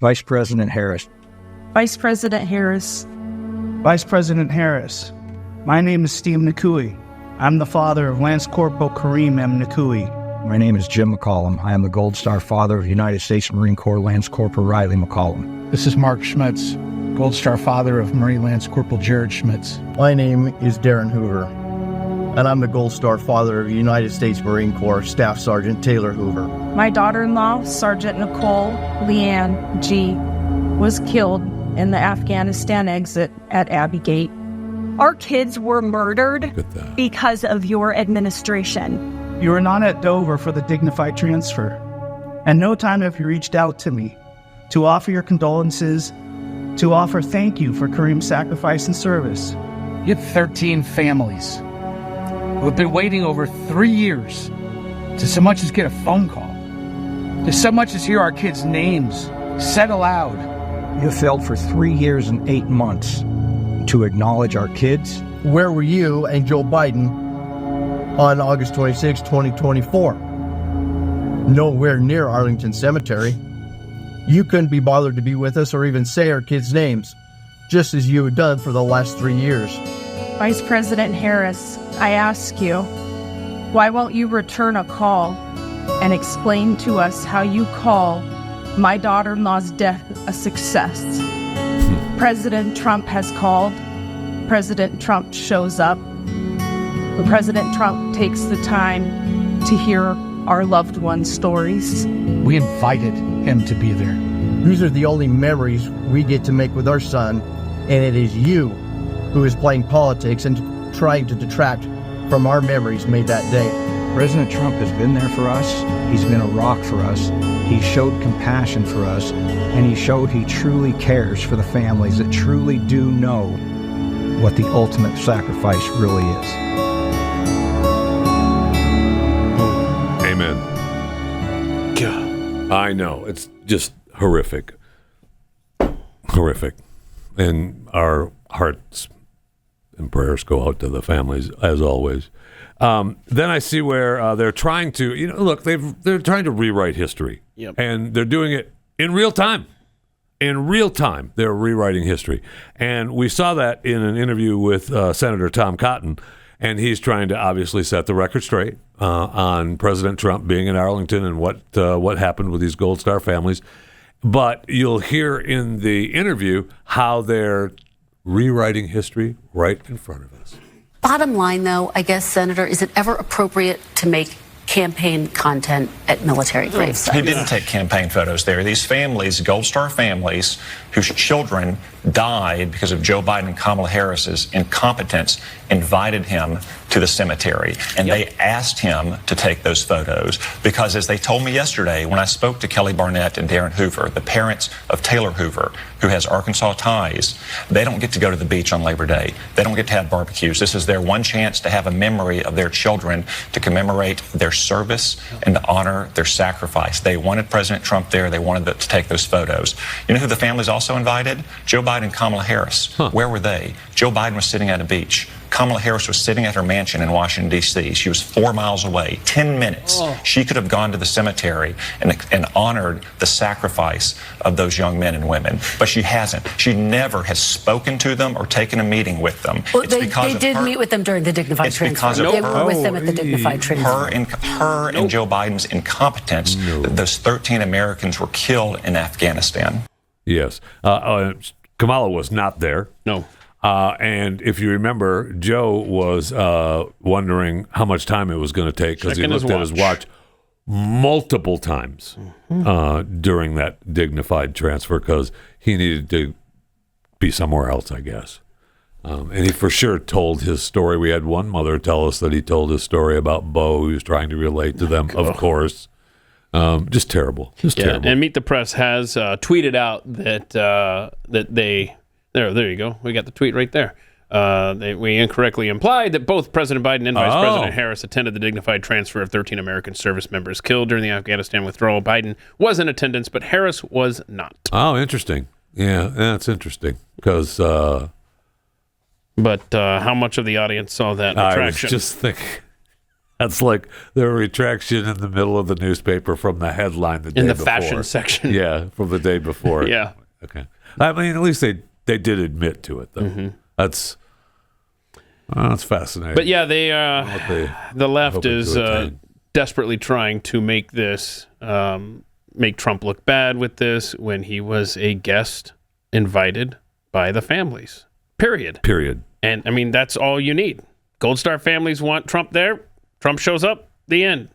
Vice President Harris. Vice President Harris. Vice President Harris. My name is Steve Nakui. I'm the father of Lance Corporal Kareem M. Nakui. My name is Jim McCollum. I am the Gold Star father of United States Marine Corps Lance Corporal Riley McCollum. This is Mark Schmitz, Gold Star father of Marine Lance Corporal Jared Schmitz. My name is Darren Hoover, and I'm the Gold Star father of United States Marine Corps Staff Sergeant Taylor Hoover. My daughter-in-law, Sergeant Nicole Leanne G., was killed in the Afghanistan exit at Abbey Gate. Our kids were murdered because of your administration. You were not at Dover for the dignified transfer. And no time have you reached out to me to offer your condolences, to offer thank you for Kareem's sacrifice and service. You have 13 families who have been waiting over 3 years to so much as get a phone call, to so much as hear our kids' names said aloud. You failed for 3 years and 8 months to acknowledge our kids. Where were you and Joe Biden on August 26, 2024? Nowhere near Arlington Cemetery. You couldn't be bothered to be with us or even say our kids' names, just as you had done for the last 3 years. Vice President Harris, I ask you, why won't you return a call and explain to us how you call my daughter-in-law's death a success? President Trump has called. President Trump shows up. President Trump takes the time to hear our loved ones' stories. We invited him to be there. These are the only memories we get to make with our son, and it is you who is playing politics and trying to detract from our memories made that day. President Trump has been there for us. He's been a rock for us. He showed compassion for us, and he showed he truly cares for the families that truly do know what the ultimate sacrifice really is. Amen. God, I know. It's just horrific. Horrific. And our hearts and prayers go out to the families, as always. Then I see where they're trying to, look, they're trying to rewrite history. Yep. And they're doing it in real time. In real time, they're rewriting history. And we saw that in an interview with Senator Tom Cotton, and he's trying to obviously set the record straight on President Trump being in Arlington and what happened with these Gold Star families. But you'll hear in the interview how they're rewriting history right in front of us. Bottom line, though, I guess, Senator, is it ever appropriate to make campaign content at military gravesites? He didn't take campaign photos there. These families, Gold Star families, whose children died because of Joe Biden and Kamala Harris's incompetence, invited him to the cemetery. And they asked him to take those photos because, as they told me yesterday, when I spoke to Kelly Barnett and Darren Hoover, the parents of Taylor Hoover, who has Arkansas ties, they don't get to go to the beach on Labor Day. They don't get to have barbecues. This is their one chance to have a memory of their children, to commemorate their service and to honor their sacrifice. They wanted President Trump there. They wanted to take those photos. You know who the families also invited? Joe Biden and Kamala Harris. Where were they? Joe Biden was sitting at a beach. Kamala Harris was sitting at her mansion in Washington, D.C. She was 4 miles away, 10 minutes. She could have gone to the cemetery and honored the sacrifice of those young men and women. But she hasn't. She never has spoken to them or taken a meeting with them. Well, they did meet with them during the dignified transfer. They were with them at the dignified transfer. Her and Joe Biden's incompetence, those 13 Americans were killed in Afghanistan. Yes. Kamala was not there. No. And if you remember, Joe was wondering how much time it was going to take because he looked at his watch multiple times during that dignified transfer because he needed to be somewhere else, I guess. And he for sure told his story. We had one mother tell us that he told his story about Bo. He was trying to relate to them, of course. Just terrible. Terrible. And Meet the Press has tweeted out that they... There you go. We got the tweet right there. We incorrectly implied that both President Biden and Vice President Harris attended the dignified transfer of 13 American service members killed during the Afghanistan withdrawal. Biden was in attendance, but Harris was not. Oh, interesting. Yeah, that's interesting because... But how much of the audience saw that attraction? I was just thinking... That's like the retraction in the middle of the newspaper from the headline the day before. In the fashion section. Yeah, from the day before. Yeah. Okay. I mean, at least they did admit to it, though. Mm-hmm. That's fascinating. But yeah, the left is desperately trying to make this, make Trump look bad with this when he was a guest invited by the families. Period. And I mean, that's all you need. Gold Star families want Trump there. Trump shows up. The end.